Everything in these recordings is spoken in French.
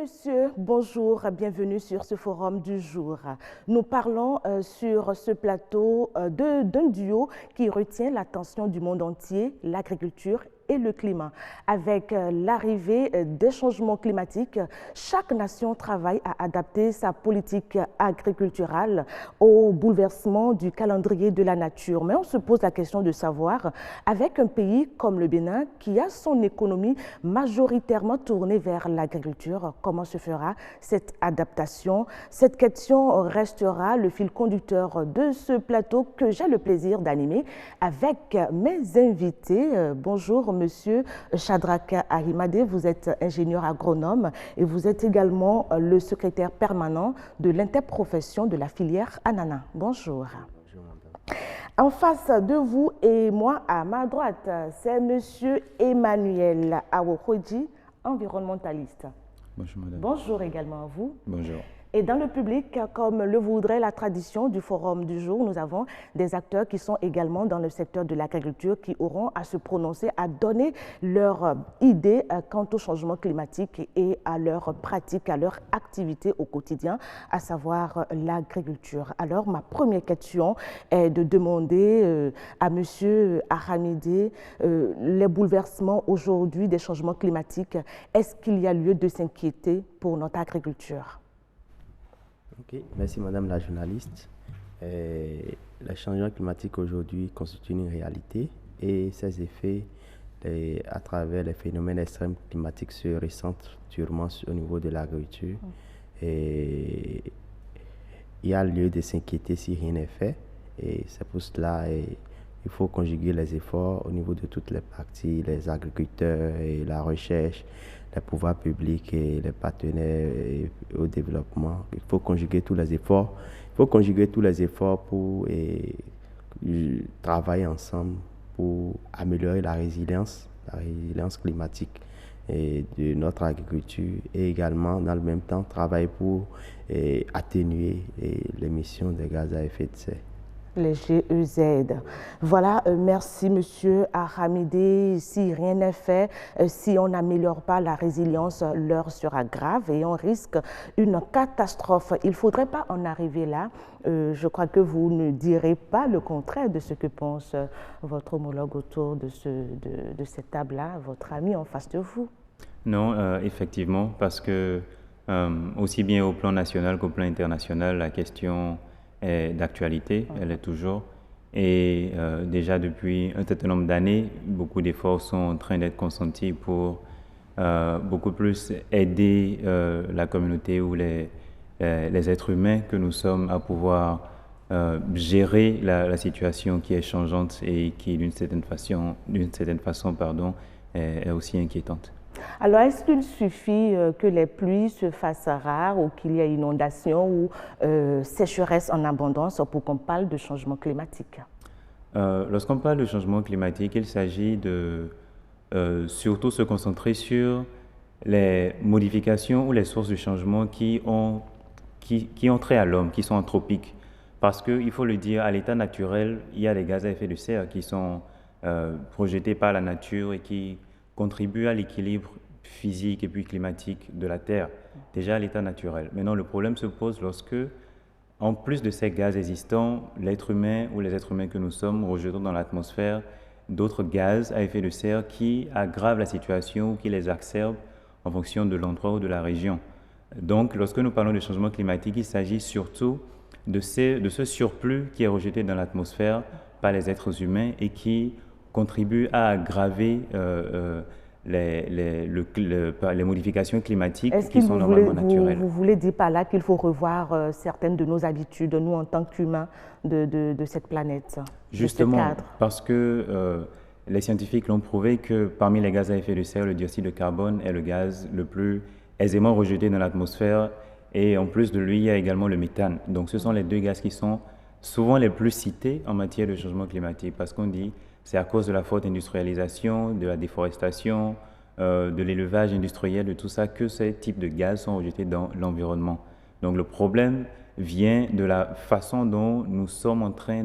messieurs, bonjour, bienvenue sur ce forum du jour. Nous parlons sur ce plateau d'un duo qui retient l'attention du monde entier, l'agriculture et le climat. Avec l'arrivée des changements climatiques, chaque nation travaille à adapter sa politique agriculturale au bouleversement du calendrier de la nature. Mais on se pose la question de savoir, avec un pays comme le Bénin qui a son économie majoritairement tournée vers l'agriculture, comment se fera cette adaptation? Cette question restera le fil conducteur de ce plateau que j'ai le plaisir d'animer avec mes invités. Bonjour, Monsieur Shadrack Arimade, vous êtes ingénieur agronome et vous êtes également le secrétaire permanent de l'interprofession de la filière ananas. Bonjour. Bonjour, madame. En face de vous et moi, à ma droite, c'est Monsieur Emmanuel Awokodji, environnementaliste. Bonjour, madame. Bonjour également à vous. Bonjour. Et dans le public, comme le voudrait la tradition du forum du jour, nous avons des acteurs qui sont également dans le secteur de l'agriculture qui auront à se prononcer, à donner leur idée quant au changement climatique et à leur pratique, à leur activité au quotidien, à savoir l'agriculture. Alors, ma première question est de demander à M. Aramide les bouleversements aujourd'hui des changements climatiques. Est-ce qu'il y a lieu de s'inquiéter pour notre agriculture? Ok, merci madame la journaliste. Le changement climatique aujourd'hui constitue une réalité et ses effets à travers les phénomènes extrêmes climatiques se ressentent durement au niveau de l'agriculture. Et il y a lieu de s'inquiéter si rien n'est fait et c'est pour cela il faut conjuguer les efforts au niveau de toutes les parties, les agriculteurs et la recherche, les pouvoirs publics et les partenaires au développement. Il faut conjuguer tous les efforts. Il faut conjuguer tous les efforts pour travailler ensemble pour améliorer la résilience climatique de notre agriculture et également dans le même temps travailler pour atténuer l'émission des gaz à effet de serre. Les GEZ. Voilà, merci Monsieur Aramide. Si rien n'est fait, si on n'améliore pas la résilience, l'heure sera grave et on risque une catastrophe. Il ne faudrait pas en arriver là. Je crois que vous ne direz pas le contraire de ce que pense votre homologue autour de cette table-là, votre ami en face de vous. Non, effectivement, parce que aussi bien au plan national qu'au plan international, la question d'actualité, elle est toujours. Et déjà depuis un certain nombre d'années, beaucoup d'efforts sont en train d'être consentis pour beaucoup plus aider la communauté ou les êtres humains que nous sommes à pouvoir gérer la situation qui est changeante et qui d'une certaine façon, est aussi inquiétante. Alors, est-ce qu'il suffit que les pluies se fassent rares ou qu'il y ait inondation ou sécheresse en abondance pour qu'on parle de changement climatique? Lorsqu'on parle de changement climatique, il s'agit de surtout se concentrer sur les modifications ou les sources de changement qui ont trait à l'homme, qui sont anthropiques. Parce qu'il faut le dire, à l'état naturel, il y a des gaz à effet de serre qui sont projetés par la nature et qui contribuent à l'équilibre physique et puis climatique de la Terre, déjà à l'état naturel. Maintenant, le problème se pose lorsque, en plus de ces gaz existants, l'être humain ou les êtres humains que nous sommes rejetons dans l'atmosphère d'autres gaz à effet de serre qui aggravent la situation ou qui les exacerbent en fonction de l'endroit ou de la région. Donc, lorsque nous parlons de changement climatique, il s'agit surtout de ce surplus qui est rejeté dans l'atmosphère par les êtres humains et qui contribue à aggraver les modifications climatiques qui sont normalement naturelles. Vous voulez dire par là qu'il faut revoir certaines de nos habitudes, nous en tant qu'humains de cette planète? Justement, parce que les scientifiques l'ont prouvé que parmi les gaz à effet de serre, le dioxyde de carbone est le gaz le plus aisément rejeté dans l'atmosphère et en plus de lui, il y a également le méthane. Donc ce sont les deux gaz qui sont souvent les plus cités en matière de changement climatique parce qu'on dit c'est à cause de la forte industrialisation, de la déforestation, de l'élevage industriel, de tout ça, que ces types de gaz sont rejetés dans l'environnement. Donc le problème vient de la façon dont nous sommes en train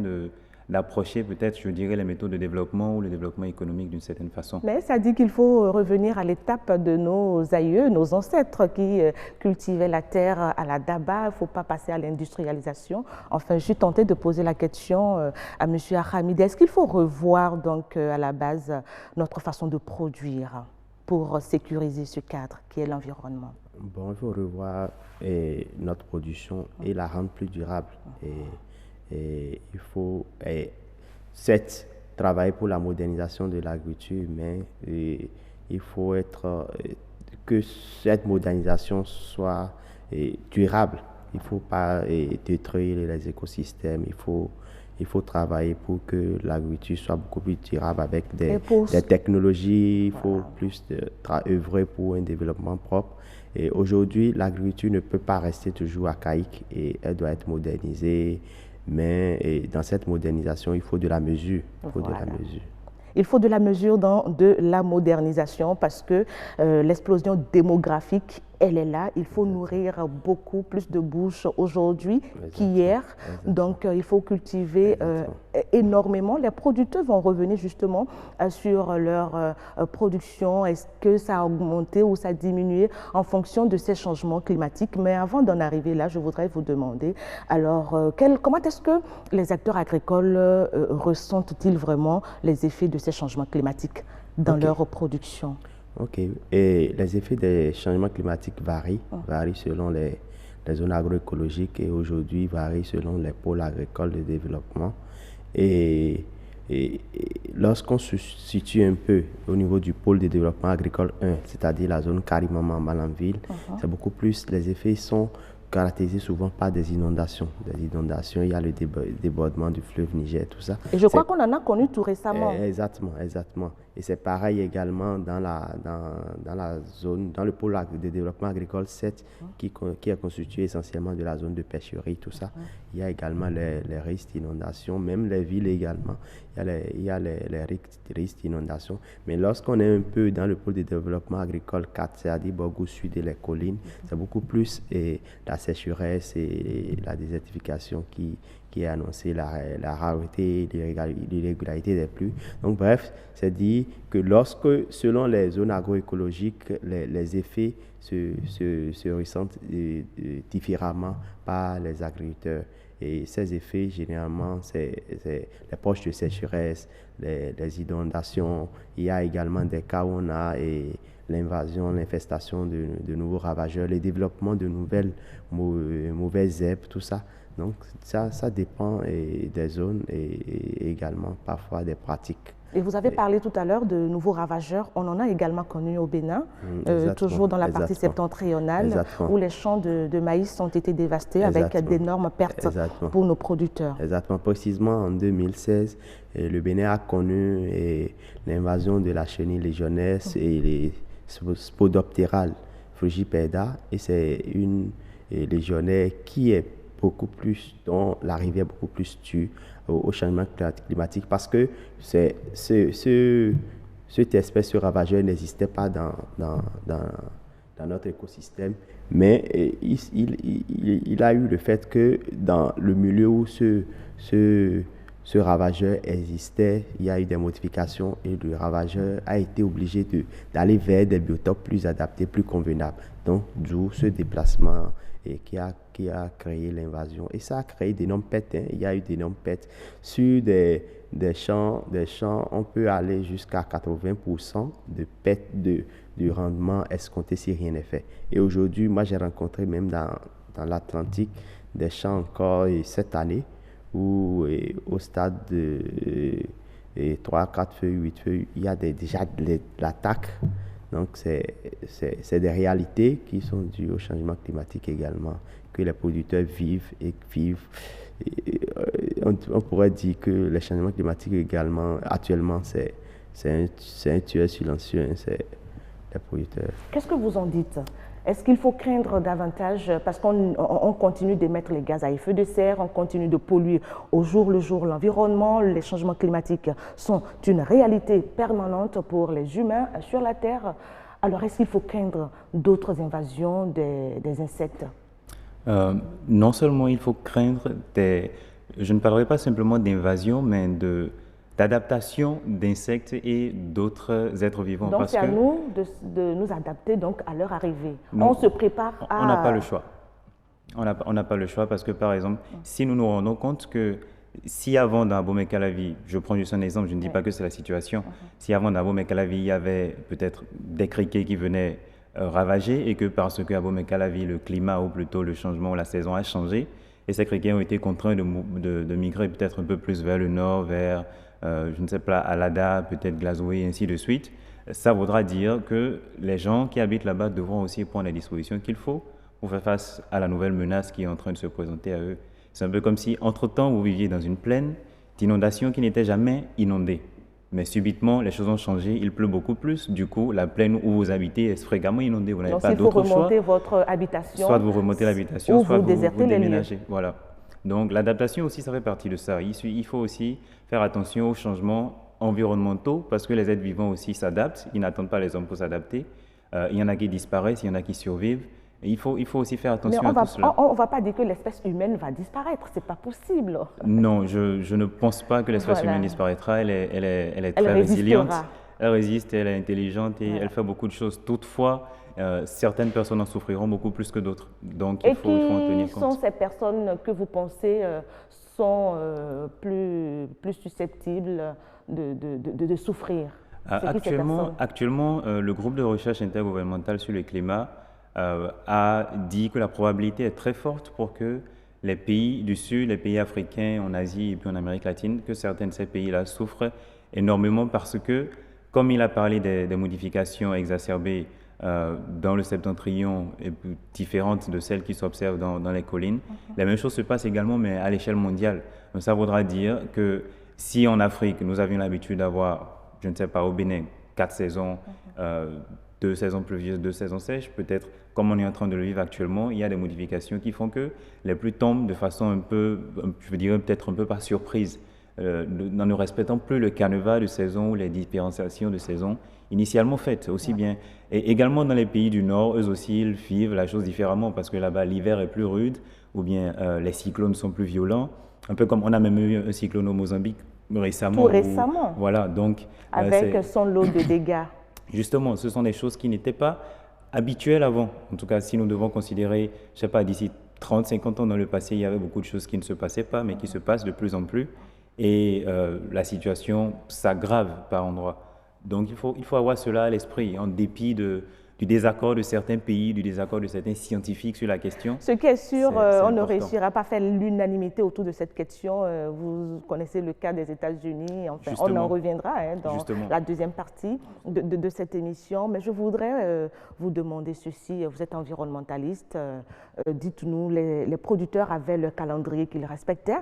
d'approcher peut-être, je dirais, les méthodes de développement ou le développement économique d'une certaine façon. Mais ça dit qu'il faut revenir à l'étape de nos aïeux, nos ancêtres qui cultivaient la terre à la daba. Il ne faut pas passer à l'industrialisation. Enfin, je suis tentée de poser la question à M. Hamid. Est-ce qu'il faut revoir donc à la base notre façon de produire pour sécuriser ce cadre qui est l'environnement? Bon, il faut revoir notre production et la rendre plus durable. Et il faut, certes, travailler pour la modernisation de l'agriculture, mais il faut que cette modernisation soit durable. Il ne faut pas détruire les écosystèmes. Il faut travailler pour que l'agriculture soit beaucoup plus durable avec des technologies. Il faut plus œuvrer pour un développement propre. Et aujourd'hui, l'agriculture ne peut pas rester toujours archaïque et elle doit être modernisée. Mais dans cette modernisation, il faut de la mesure. Il faut de la mesure. Il faut de la mesure dans de la modernisation parce que l'explosion démographique, elle est là. Il faut nourrir beaucoup plus de bouches aujourd'hui qu'hier. Donc, il faut cultiver énormément. Les producteurs vont revenir justement sur leur production. Est-ce que ça a augmenté ou ça a diminué en fonction de ces changements climatiques? Mais avant d'en arriver là, je voudrais vous demander, alors, comment est-ce que les acteurs agricoles ressentent-ils vraiment les effets de ces changements climatiques dans leur production? Ok. Et les effets des changements climatiques varient selon les zones agroécologiques et aujourd'hui varient selon les pôles agricoles de développement. Et lorsqu'on se situe un peu au niveau du pôle de développement agricole 1, c'est-à-dire la zone Karimama-Malanville, c'est beaucoup plus, les effets sont caractérisés souvent par des inondations. Il y a le débordement du fleuve Niger, tout ça. Et je crois qu'on en a connu tout récemment. Exactement. Et c'est pareil également dans la zone, dans le pôle de développement agricole 7, qui est constitué essentiellement de la zone de pêcherie, tout ça. Il y a également les risques d'inondation, même les villes également. Il y a les risques d'inondation. Mais lorsqu'on est un peu dans le pôle de développement agricole 4, c'est-à-dire Borgou Sud et les collines, c'est beaucoup plus la sécheresse et la désertification qui est annoncée, la rareté et l'irrégularité des pluies. Donc bref, c'est dit que selon les zones agroécologiques, les effets se ressentent différemment par les agriculteurs. Et ces effets, généralement, c'est les poches de sécheresse, les inondations. Il y a également des cas où on a l'invasion, l'infestation de nouveaux ravageurs, le développement de nouvelles mauvaises herbes, tout ça. Donc, ça dépend des zones et également parfois des pratiques. Et vous avez parlé tout à l'heure de nouveaux ravageurs. On en a également connu au Bénin, toujours dans la partie septentrionale, où les champs de maïs ont été dévastés avec d'énormes pertes pour nos producteurs. Exactement. Précisément en 2016, le Bénin a connu l'invasion de la chenille légionnaire et les Spodoptera frugipeda. Et c'est une légionnaire qui est dont l'arrivée est beaucoup plus due au changement climatique parce que cette espèce, ce ravageur n'existait pas dans notre écosystème, mais il a eu le fait que dans le milieu où ce ravageur existait, il y a eu des modifications et le ravageur a été obligé d'aller vers des biotopes plus adaptés, plus convenables. Donc, d'où ce déplacement qui a créé l'invasion. Et ça a créé d'énormes pertes. Il y a eu d'énormes pertes. Sur des champs, on peut aller jusqu'à 80% de pertes du rendement escompté si rien n'est fait. Et aujourd'hui, moi, j'ai rencontré même dans l'Atlantique des champs encore cette année où au stade de 3, 4 feuilles, 8 feuilles, il y a déjà de l'attaque. Donc, c'est des réalités qui sont dues au changement climatique également, que les producteurs vivent. On pourrait dire que le changement climatique également, actuellement, c'est un tueur silencieux, c'est les producteurs. Qu'est-ce que vous en dites? Est-ce qu'il faut craindre davantage, parce qu'on continue d'émettre les gaz à effet de serre, on continue de polluer au jour le jour l'environnement, les changements climatiques sont une réalité permanente pour les humains sur la Terre. Alors, est-ce qu'il faut craindre d'autres invasions des insectes? Non seulement il faut craindre Je ne parlerai pas simplement d'invasion, mais d'adaptation d'insectes et d'autres êtres vivants. Donc parce c'est à que nous de nous adapter donc à leur arrivée. nous, On se prépare à... on n'a pas le choix. On n'a pas le choix parce que, par exemple, si nous nous rendons compte que si avant dans Abomey-Calavi, je prends juste un exemple, je ne dis pas que c'est la situation, si avant dans Abomey-Calavi, il y avait peut-être des criquets qui venaient ravager et que parce que Abomey-Calavi, le climat ou plutôt le changement, la saison a changé et ces criquets ont été contraints de migrer peut-être un peu plus vers le nord, vers, je ne sais pas, Alada, peut-être Glasgow et ainsi de suite, ça voudra dire que les gens qui habitent là-bas devront aussi prendre les dispositions qu'il faut pour faire face à la nouvelle menace qui est en train de se présenter à eux. C'est un peu comme si, entre-temps, vous viviez dans une plaine d'inondations qui n'était jamais inondée. Mais subitement, les choses ont changé, il pleut beaucoup plus. Du coup, la plaine où vous habitez est fréquemment inondée. Vous n'avez pas d'autre choix. Donc, il faut remonter votre habitation. Soit vous remontez l'habitation, ou soit vous désertez les lieux. déménagez. Voilà. Donc, l'adaptation aussi, ça fait partie de ça. Il faut aussi faire attention aux changements environnementaux parce que les êtres vivants aussi s'adaptent. Ils n'attendent pas les hommes pour s'adapter. Il y en a qui disparaissent, il y en a qui survivent. Et il faut aussi faire attention à tout cela. On ne va pas dire que l'espèce humaine va disparaître, ce n'est pas possible. Non, je ne pense pas que l'espèce humaine disparaîtra. Elle est très résistera. résiliente. Elle résiste, elle est intelligente et elle fait beaucoup de choses. Toutefois, certaines personnes en souffriront beaucoup plus que d'autres. Donc il faut en tenir compte. Qui sont ces personnes que vous pensez sont plus susceptibles de souffrir? Actuellement, le groupe de recherche intergouvernemental sur le climat a dit que la probabilité est très forte pour que les pays du Sud, les pays africains, en Asie et puis en Amérique latine, que certains de ces pays-là souffrent énormément parce que, comme il a parlé des modifications exacerbées dans le septentrion et différentes de celles qui s'observent dans les collines, la même chose se passe également mais à l'échelle mondiale. Donc ça voudra dire que si en Afrique, nous avions l'habitude d'avoir, je ne sais pas, au Bénin, 4 saisons, 2 saisons pluvieuses, 2 saisons sèches, peut-être comme on est en train de le vivre actuellement, il y a des modifications qui font que les pluies tombent de façon un peu, je dirais peut-être un peu par surprise, en ne respectant plus le canevas de saison ou les différenciations de saison initialement faites, aussi bien. Et également dans les pays du Nord, eux aussi, ils vivent la chose différemment parce que là-bas, l'hiver est plus rude ou bien les cyclones sont plus violents. Un peu comme on a même eu un cyclone au Mozambique récemment. Tout récemment. Voilà, donc... Avec son lot de dégâts. Justement, ce sont des choses qui n'étaient pas habituelles avant. En tout cas, si nous devons considérer, je ne sais pas, d'ici 30, 50 ans dans le passé, il y avait beaucoup de choses qui ne se passaient pas, mais qui se passent de plus en plus. Et la situation s'aggrave par endroits. Donc, il faut avoir cela à l'esprit, en dépit du désaccord de certains pays, du désaccord de certains scientifiques sur la question. Ce qui est sûr, on ne réussira pas à faire l'unanimité autour de cette question. Vous connaissez le cas des États-Unis. Enfin, on en reviendra dans la deuxième partie de cette émission. Mais je voudrais vous demander ceci. Vous êtes environnementaliste. Dites-nous, les producteurs avaient le calendrier qu'ils respectaient.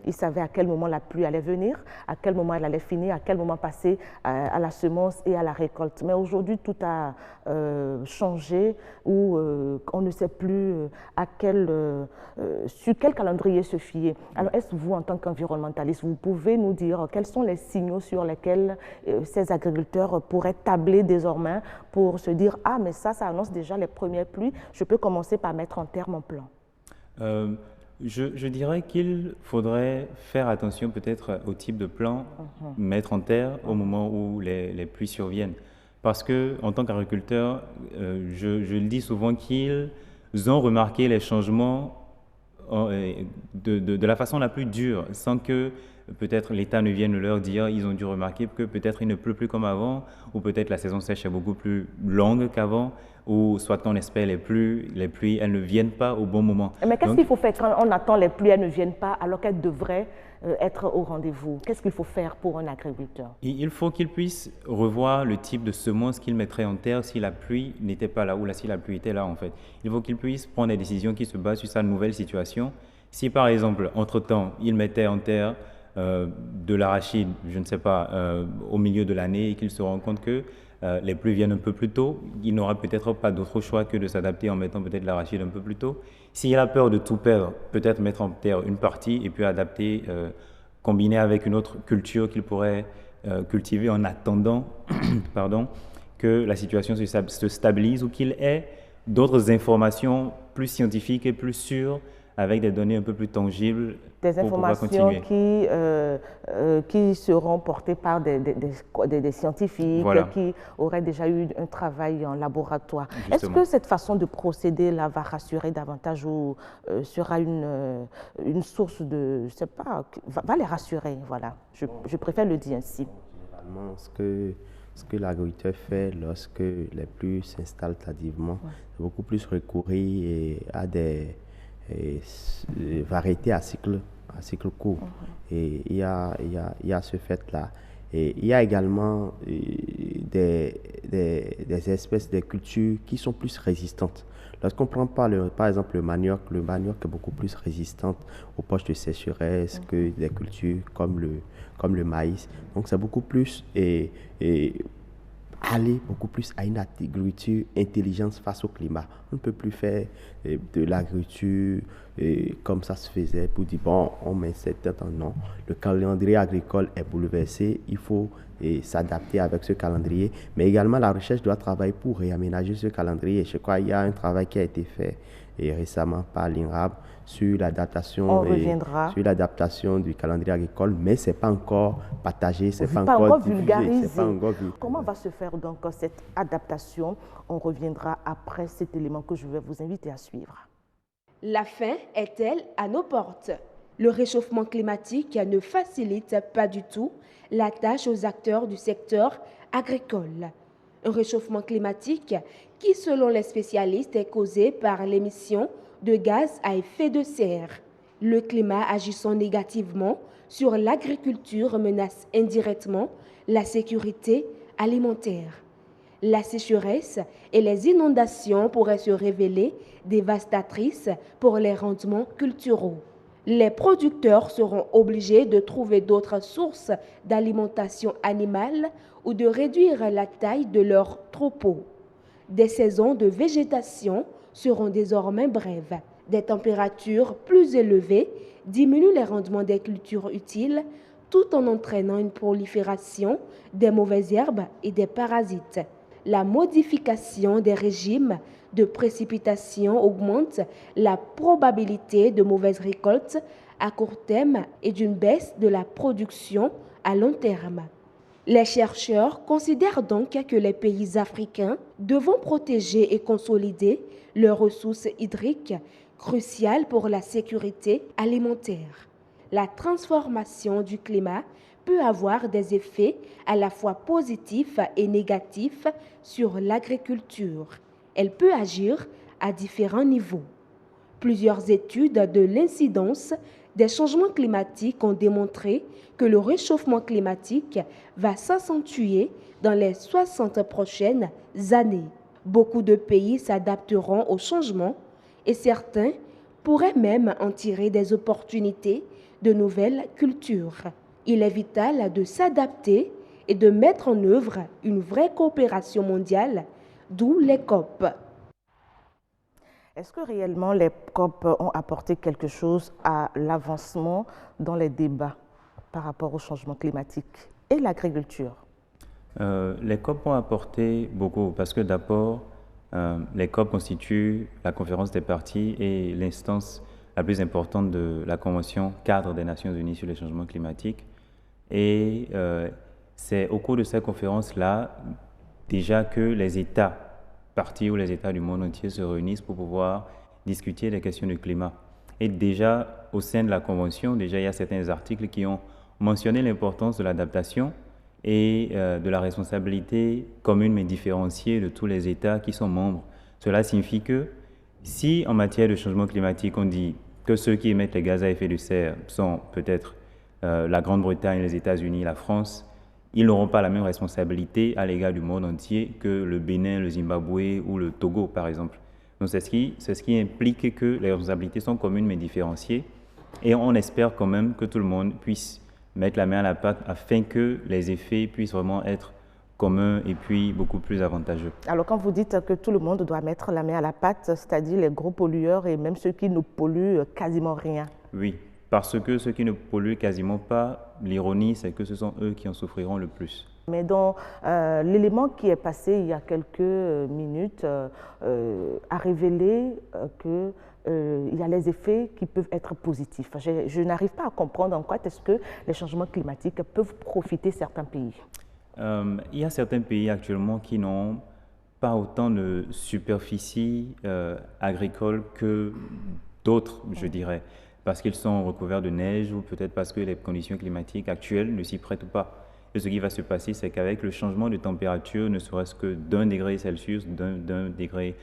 Ils savaient à quel moment la pluie allait venir, à quel moment elle allait finir, à quel moment passer à la semence et à la récolte. Mais aujourd'hui, tout a changé où on ne sait plus sur quel calendrier se fier. Alors, est-ce que vous, en tant qu'environnementaliste, vous pouvez nous dire quels sont les signaux sur lesquels ces agriculteurs pourraient tabler désormais pour se dire « Ah, mais ça annonce déjà les premières pluies, je peux commencer par mettre en terre mon plan ». Je dirais qu'il faudrait faire attention peut-être au type de plan, mettre en terre au moment où les pluies surviennent. Parce que, en tant qu'agriculteur, je le dis souvent qu'ils ont remarqué les changements de la façon la plus dure, sans que peut-être l'État ne vienne leur dire. Ils ont dû remarquer que peut-être il ne pleut plus comme avant, ou peut-être la saison sèche est beaucoup plus longue qu'avant, ou soit on espère les pluies, elles ne viennent pas au bon moment. Mais qu'est-ce qu'il faut faire quand on attend les pluies, elles ne viennent pas, alors qu'elles devraient être au rendez-vous? Qu'est-ce qu'il faut faire pour un agriculteur? Il faut qu'il puisse revoir le type de semences qu'il mettrait en terre si la pluie n'était pas là, ou si la pluie était là en fait. Il faut qu'il puisse prendre des décisions qui se basent sur sa nouvelle situation. Si par exemple, entre-temps, il mettait en terre de l'arachide, je ne sais pas, au milieu de l'année et qu'il se rend compte que les pluies viennent un peu plus tôt, il n'aura peut-être pas d'autre choix que de s'adapter en mettant peut-être l'arachide un peu plus tôt. S'il a peur de tout perdre, peut-être mettre en terre une partie et puis adapter, combiner avec une autre culture qu'il pourrait cultiver en attendant que la situation se stabilise ou qu'il ait d'autres informations plus scientifiques et plus sûres avec des données un peu plus tangibles des pour pouvoir informations continuer. qui seront portées par des scientifiques Voilà. qui auraient déjà eu un travail en laboratoire. Est-ce Justement. que cette façon de procéder là va rassurer davantage ou sera une source de, je sais pas, va les rassurer, voilà. Je préfère le dire ainsi. Généralement, ce que l'agriculteur fait lorsque les pluies s'installent tardivement, c'est beaucoup plus recourir à des variétés à cycle court. Et il y a ce fait-là. Et il y a également des espèces de cultures qui sont plus résistantes. Lorsqu'on prend par exemple le manioc est beaucoup plus résistant aux poches de sécheresse que des cultures comme le maïs. Donc c'est beaucoup plus aller beaucoup plus à une agriculture intelligente face au climat. On ne peut plus faire de l'agriculture comme ça se faisait pour dire bon, on met cette tête en non. Le calendrier agricole est bouleversé, il faut s'adapter avec ce calendrier, mais également la recherche doit travailler pour réaménager ce calendrier. Je crois qu'il y a un travail qui a été fait récemment par l'INRAB sur l'adaptation du calendrier agricole, mais ce n'est pas encore partagé, ce n'est pas encore vulgarisé. C'est pas encore vulgarisé. Comment va se faire donc cette adaptation? On reviendra après cet élément que je vais vous inviter à suivre. La fin est-elle à nos portes? Le réchauffement climatique ne facilite pas du tout la tâche aux acteurs du secteur agricole. Un réchauffement climatique qui, selon les spécialistes, est causé par l'émission de gaz à effet de serre. Le climat agissant négativement sur l'agriculture menace indirectement la sécurité alimentaire. La sécheresse et les inondations pourraient se révéler dévastatrices pour les rendements culturaux. Les producteurs seront obligés de trouver d'autres sources d'alimentation animale ou de réduire la taille de leurs troupeaux. Des saisons de végétation seront désormais brèves. Des températures plus élevées diminuent les rendements des cultures utiles tout en entraînant une prolifération des mauvaises herbes et des parasites. La modification des régimes de précipitation augmente la probabilité de mauvaises récoltes à court terme et d'une baisse de la production à long terme. Les chercheurs considèrent donc que les pays africains devront protéger et consolider leurs ressources hydriques cruciales pour la sécurité alimentaire. La transformation du climat peut avoir des effets à la fois positifs et négatifs sur l'agriculture. Elle peut agir à différents niveaux. Plusieurs études de l'incidence des changements climatiques ont démontré que le réchauffement climatique va s'accentuer dans les 60 prochaines années. Beaucoup de pays s'adapteront au changement et certains pourraient même en tirer des opportunités de nouvelles cultures. Il est vital de s'adapter et de mettre en œuvre une vraie coopération mondiale, d'où les COP. Est-ce que réellement les COP ont apporté quelque chose à l'avancement dans les débats par rapport au changement climatique et l'agriculture? Les COP ont apporté beaucoup parce que d'abord, les COP constituent la conférence des parties et l'instance la plus importante de la Convention cadre des Nations Unies sur les changements climatiques. Et c'est au cours de cette conférence-là déjà que les États parties ou les États du monde entier se réunissent pour pouvoir discuter des questions du climat. Et déjà, au sein de la Convention, déjà il y a certains articles qui ont mentionné l'importance de l'adaptation et de la responsabilité commune mais différenciée de tous les États qui sont membres. Cela signifie que si en matière de changement climatique, on dit que ceux qui émettent les gaz à effet de serre sont peut-être la Grande-Bretagne, les États-Unis, la France, ils n'auront pas la même responsabilité à l'égard du monde entier que le Bénin, le Zimbabwe ou le Togo, par exemple. Donc c'est ce qui implique que les responsabilités sont communes mais différenciées et on espère quand même que tout le monde puisse mettre la main à la pâte afin que les effets puissent vraiment être communs et puis beaucoup plus avantageux. Alors quand vous dites que tout le monde doit mettre la main à la pâte, c'est-à-dire les gros pollueurs et même ceux qui ne polluent quasiment rien. Oui, parce que ceux qui ne polluent quasiment pas, l'ironie c'est que ce sont eux qui en souffriront le plus. Mais dans l'élément qui est passé il y a quelques minutes a révélé que il y a les effets qui peuvent être positifs. Je n'arrive pas à comprendre en quoi est-ce que les changements climatiques peuvent profiter certains pays. Il y a certains pays actuellement qui n'ont pas autant de superficie agricole que d'autres, je dirais, parce qu'ils sont recouverts de neige ou peut-être parce que les conditions climatiques actuelles ne s'y prêtent pas. Et ce qui va se passer, c'est qu'avec le changement de température, ne serait-ce que d'1 degré Celsius, d'un degré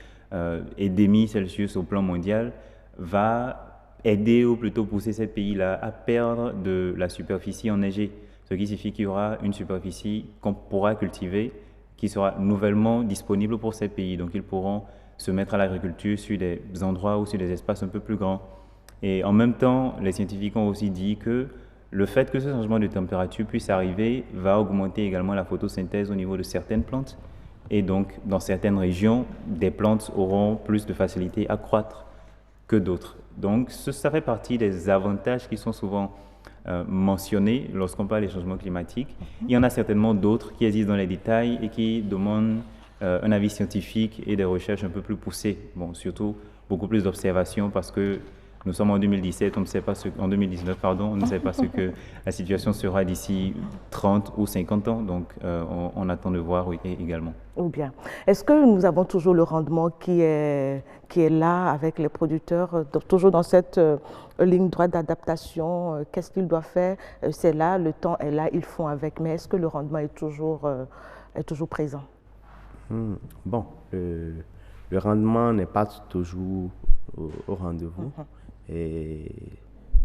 et demi Celsius au plan mondial, va aider ou plutôt pousser ces pays-là à perdre de la superficie enneigée. Ce qui signifie qu'il y aura une superficie qu'on pourra cultiver qui sera nouvellement disponible pour ces pays. Donc ils pourront se mettre à l'agriculture sur des endroits ou sur des espaces un peu plus grands. Et en même temps, les scientifiques ont aussi dit que le fait que ce changement de température puisse arriver va augmenter également la photosynthèse au niveau de certaines plantes. Et donc, dans certaines régions, des plantes auront plus de facilité à croître que d'autres. Donc, ça fait partie des avantages qui sont souvent mentionnés lorsqu'on parle des changements climatiques. Il y en a certainement d'autres qui existent dans les détails et qui demandent un avis scientifique et des recherches un peu plus poussées. Bon, surtout beaucoup plus d'observations parce que nous sommes en 2017, on ne sait pas en 2019, pardon, on ne sait pas ce que la situation sera d'ici 30 ou 50 ans, donc on attend de voir également. Ou bien, est-ce que nous avons toujours le rendement qui est là avec les producteurs, toujours dans cette ligne droite d'adaptation, qu'est-ce qu'ils doivent faire? C'est là, le temps est là, ils font avec, mais est-ce que le rendement est toujours présent? Bon, le rendement n'est pas toujours au rendez-vous. Et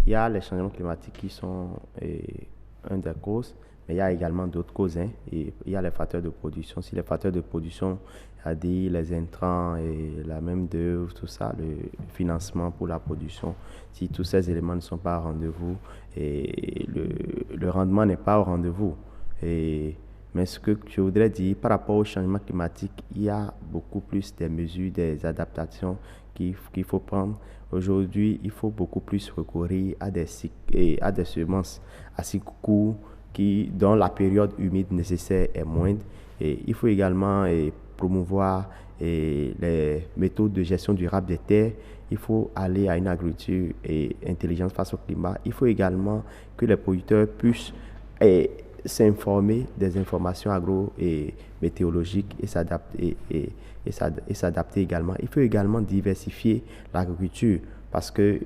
il y a les changements climatiques qui sont une des causes, mais il y a également d'autres causes. Et il y a les facteurs de production. Si les facteurs de production, c'est-à-dire les intrants et la main-d'œuvre, tout ça, le financement pour la production, si tous ces éléments ne sont pas au rendez-vous, et le rendement n'est pas au rendez-vous. Mais ce que je voudrais dire par rapport au changement climatique, il y a beaucoup plus des mesures, des adaptations qu'il faut prendre. Aujourd'hui, il faut beaucoup plus recourir à des semences à cycle court dont la période humide nécessaire est moindre. Et il faut également promouvoir les méthodes de gestion durable des terres. Il faut aller à une agriculture intelligente face au climat. Il faut également que les producteurs puissent s'informer des informations agro et météorologiques et s'adapter également. Il faut également diversifier l'agriculture parce que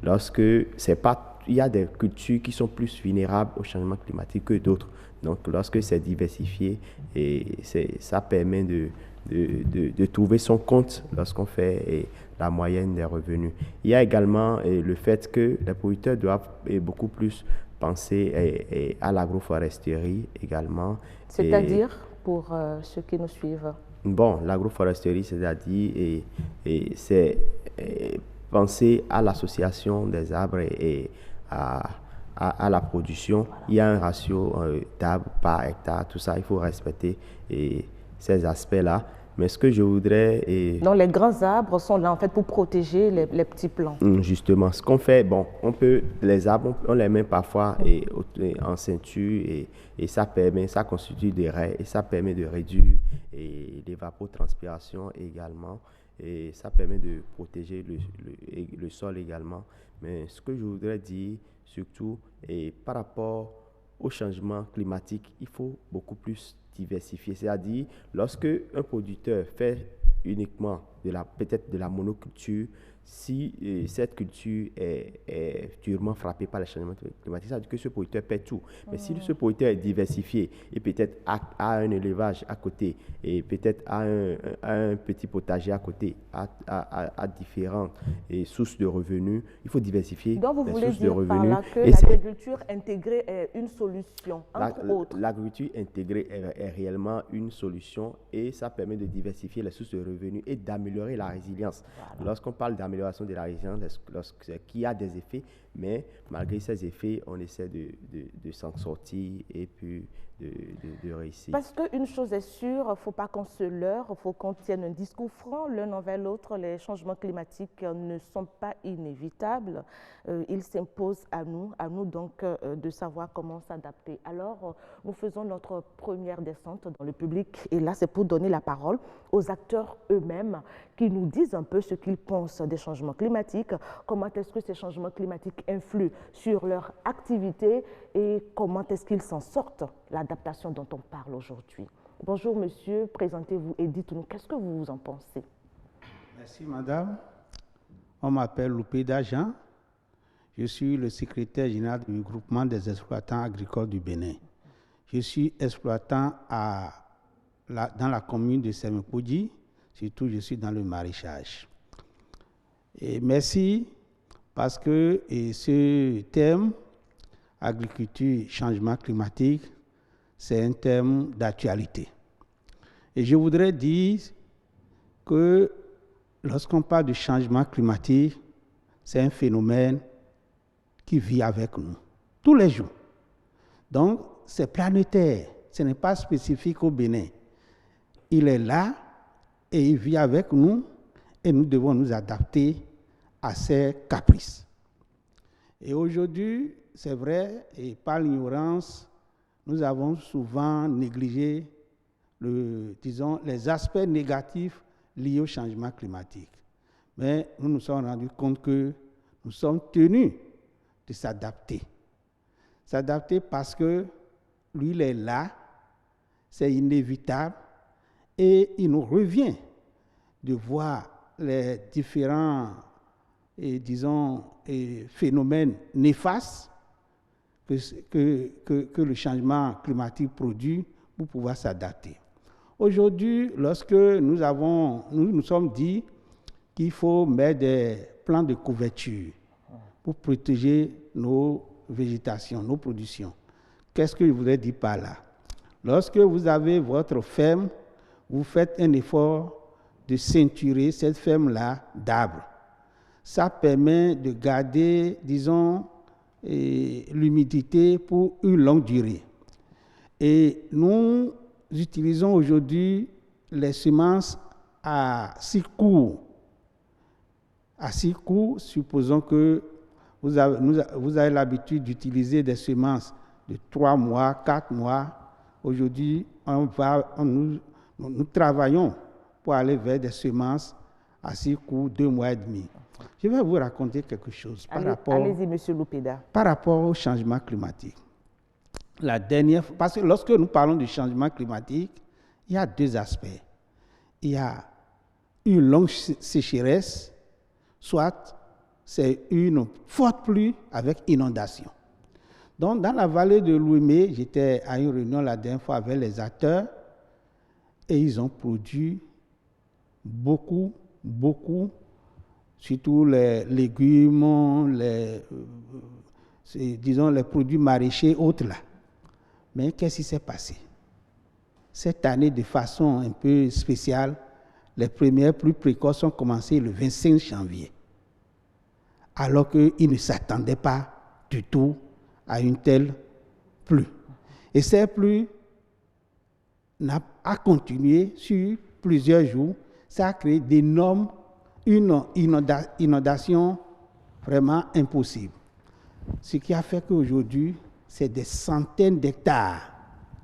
lorsque il y a des cultures qui sont plus vulnérables au changement climatique que d'autres. Donc lorsque c'est diversifié, ça permet de trouver son compte lorsqu'on fait la moyenne des revenus. Il y a également le fait que les producteurs doivent beaucoup plus penser à l'agroforesterie également. C'est-à-dire, pour ceux qui nous suivent? Bon, l'agroforesterie, c'est-à-dire c'est penser à l'association des arbres et à la production. Voilà. Il y a un ratio d'arbres par hectare, tout ça, il faut respecter ces aspects-là. Mais ce que je voudrais... Donc les grands arbres sont là en fait pour protéger les petits plants. Justement, ce qu'on fait, bon, les arbres, on les met parfois en ceinture et ça constitue des raies et ça permet de réduire l'évapotranspiration également et ça permet de protéger le sol également. Mais ce que je voudrais dire surtout, par rapport au changement climatique, il faut beaucoup plus diversifier. C'est-à-dire, lorsque un producteur fait uniquement peut-être de la monoculture, si cette culture est durement frappée par les changements climatiques, ça veut dire que ce producteur perd tout. Mais si ce producteur est diversifié et peut-être a un élevage à côté et peut-être a un petit potager à côté, à différentes sources de revenus, il faut diversifier les sources de revenus. Donc vous voulez dire par là que l'agriculture intégrée est une solution, entre autres? L'agriculture intégrée est réellement une solution et ça permet de diversifier les sources de revenus et d'améliorer la résilience. Voilà. Lorsqu'on parle d'amélioration de la résilience, qu'il y a des effets, mais malgré ces effets, on essaie de s'en sortir et puis de réussir. Parce qu'une chose est sûre, il ne faut pas qu'on se leurre, il faut qu'on tienne un discours franc l'un envers l'autre. Les changements climatiques ne sont pas inévitables. Ils s'imposent à nous donc de savoir comment s'adapter. Alors, nous faisons notre première descente dans le public et là, c'est pour donner la parole aux acteurs eux-mêmes qui nous disent un peu ce qu'ils pensent des changements climatiques. Comment est-ce que ces changements climatiques influent sur leur activité et comment est-ce qu'ils s'en sortent, l'adaptation dont on parle aujourd'hui. Bonjour monsieur, présentez-vous et dites-nous qu'est-ce que vous en pensez. Merci madame. On m'appelle Loupéda Jean. Je suis le secrétaire général du groupement des exploitants agricoles du Bénin. Je suis exploitant dans la commune de Semekoudji, surtout je suis dans le maraîchage. Et merci parce que ce thème, agriculture, changement climatique, c'est un thème d'actualité. Et je voudrais dire que lorsqu'on parle de changement climatique, c'est un phénomène qui vit avec nous tous les jours. Donc, c'est planétaire, ce n'est pas spécifique au Bénin. Il est là et il vit avec nous et nous devons nous adapter à ses caprices. Et aujourd'hui, c'est vrai, et par l'ignorance, nous avons souvent négligé les aspects négatifs liés au changement climatique. Mais nous nous sommes rendus compte que nous sommes tenus de s'adapter. S'adapter parce que lui, il est là, c'est inévitable, et il nous revient de voir les différents, phénomènes néfastes que le changement climatique produit pour pouvoir s'adapter. Aujourd'hui, lorsque nous nous sommes dit qu'il faut mettre des plans de couverture pour protéger nos végétations, nos productions. Qu'est-ce que je voudrais dire par là? Lorsque vous avez votre ferme, vous faites un effort de ceinturer cette ferme-là d'arbres. Ça permet de garder, l'humidité pour une longue durée. Et nous utilisons aujourd'hui les semences à cycle court. Supposons que vous avez l'habitude d'utiliser des semences de 3 mois, 4 mois. Aujourd'hui, nous travaillons pour aller vers des semences à cycle court, 2 mois et demi. Je vais vous raconter quelque chose allez-y, monsieur Loupéda. Par rapport au changement climatique. Parce que lorsque nous parlons du changement climatique, il y a 2 aspects. Il y a une longue sécheresse, soit c'est une forte pluie avec inondation. Donc, dans la vallée de l'Ouémé, j'étais à une réunion la dernière fois avec les acteurs et ils ont produit beaucoup, surtout les légumes, les produits maraîchers, autres là. Mais qu'est-ce qui s'est passé? Cette année, de façon un peu spéciale, les premières pluies précoces ont commencé le 25 janvier. Alors qu'ils ne s'attendaient pas du tout à une telle pluie. Et cette pluie a continué sur plusieurs jours. Ça a créé d'énormes inondations vraiment impossibles. Ce qui a fait qu'aujourd'hui, c'est des centaines d'hectares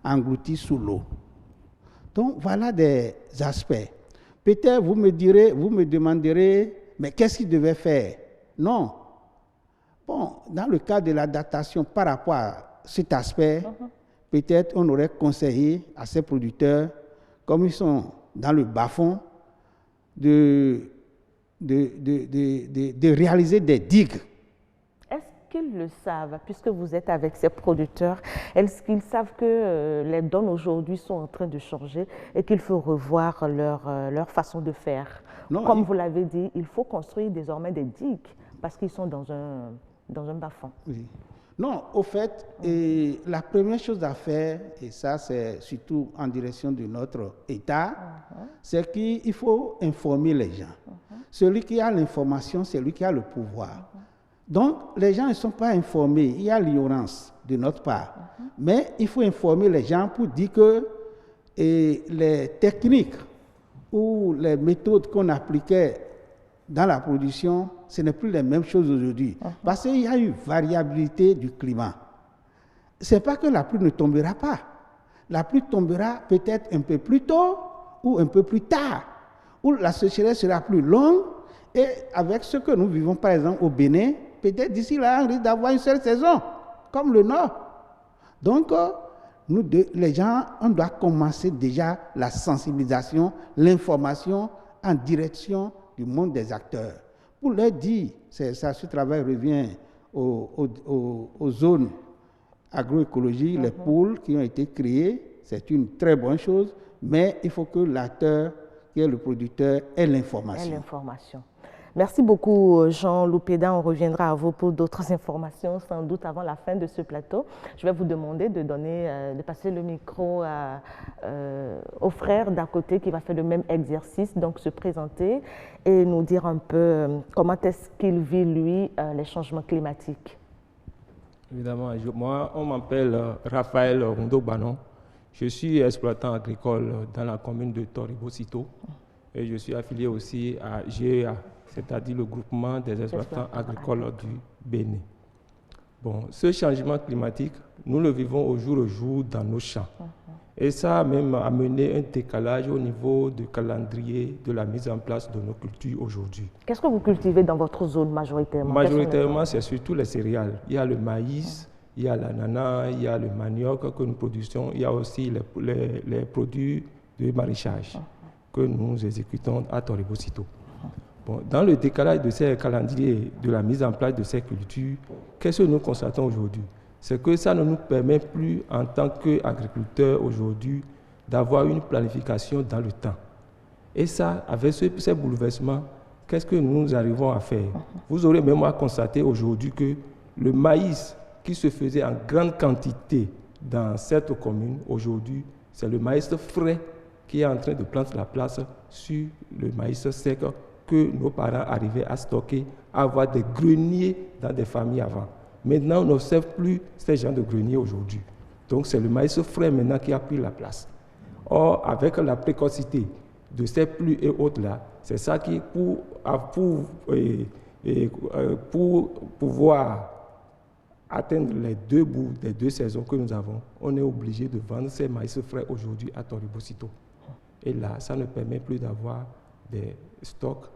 engloutis sous l'eau. Donc, voilà des aspects. Peut-être vous me demanderez, mais qu'est-ce qu'il devait faire? Non. Bon, dans le cas de l'adaptation par rapport à cet aspect, peut-être on aurait conseillé à ces producteurs, comme ils sont dans le bas-fond, de réaliser des digues. Est-ce qu'ils le savent, puisque vous êtes avec ces producteurs, est-ce qu'ils savent que les donnes aujourd'hui sont en train de changer et qu'il faut revoir leur façon de faire? Non, comme vous l'avez dit, il faut construire désormais des digues parce qu'ils sont dans un bas-fond. Oui. Non, au fait, la première chose à faire, et ça c'est surtout en direction de notre État, c'est qu'il faut informer les gens. Celui qui a l'information, c'est lui qui a le pouvoir. Donc, les gens ne sont pas informés, il y a l'ignorance de notre part. Mais il faut informer les gens pour dire que les techniques ou les méthodes qu'on appliquait dans la production, ce n'est plus les mêmes choses aujourd'hui. Parce qu'il y a une variabilité du climat. Ce n'est pas que la pluie ne tombera pas. La pluie tombera peut-être un peu plus tôt ou un peu plus tard, où la sécheresse sera plus longue Et avec ce que nous vivons, par exemple, au Bénin, peut-être d'ici là, on risque d'avoir une seule saison, comme le Nord. Donc, les gens, on doit commencer déjà la sensibilisation, l'information en direction du monde des acteurs. Pour leur dire, ce travail revient aux zones agroécologiques, les pôles qui ont été créés, c'est une très bonne chose, mais il faut que l'acteur, qui est le producteur, ait l'information. Merci beaucoup, Jean Loupéda. On reviendra à vous pour d'autres informations, sans doute avant la fin de ce plateau. Je vais vous demander de passer le micro au frère d'à côté qui va faire le même exercice, donc se présenter et nous dire un peu comment est-ce qu'il vit, lui, les changements climatiques. Évidemment, moi, on m'appelle Raphaël Rondo-Banon. Je suis exploitant agricole dans la commune de Toribosito et je suis affilié aussi à GEA, c'est-à-dire le groupement des exploitants agricoles du Bénin. Bon, ce changement climatique, nous le vivons au jour dans nos champs. Et ça a même amené un décalage au niveau du calendrier de la mise en place de nos cultures aujourd'hui. Qu'est-ce que vous cultivez dans votre zone majoritairement? Majoritairement, c'est surtout les céréales. Il y a le maïs, il y a l'ananas, il y a le manioc que nous produisons, il y a aussi les produits de maraîchage que nous exécutons à Toribosito. Bon, dans le décalage de ces calendriers, de la mise en place de ces cultures, qu'est-ce que nous constatons aujourd'hui? C'est que ça ne nous permet plus, en tant qu'agriculteurs aujourd'hui, d'avoir une planification dans le temps. Et ça, avec ces bouleversements, qu'est-ce que nous arrivons à faire? Vous aurez même à constater aujourd'hui que le maïs qui se faisait en grande quantité dans cette commune, aujourd'hui, c'est le maïs frais qui est en train de prendre la place sur le maïs sec que nos parents arrivaient à stocker, à avoir des greniers dans des familles avant. Maintenant, on n'observe plus ces genres de greniers aujourd'hui. Donc, c'est le maïs frais maintenant qui a pris la place. Or, avec la précocité de ces pluies et autres-là, c'est ça qui, pour pouvoir atteindre les deux bouts des deux saisons que nous avons, on est obligé de vendre ces maïs frais aujourd'hui à Toribosito. Et là, ça ne permet plus d'avoir des stocks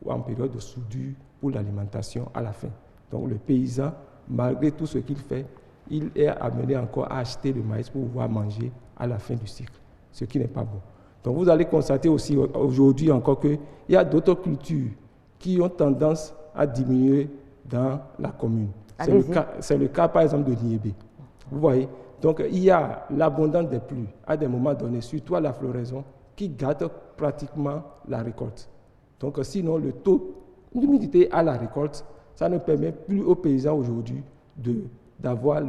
en période de soudure pour l'alimentation à la fin. Donc le paysan, malgré tout ce qu'il fait, il est amené encore à acheter le maïs pour pouvoir manger à la fin du cycle, ce qui n'est pas bon. Donc vous allez constater aussi aujourd'hui encore qu'il y a d'autres cultures qui ont tendance à diminuer dans la commune. C'est le cas par exemple de Niébé. Vous voyez? Donc il y a l'abondance des pluies à des moments donnés, surtout à la floraison, qui gâte pratiquement la récolte. Donc sinon le taux d'humidité à la récolte, ça ne permet plus aux paysans aujourd'hui d'avoir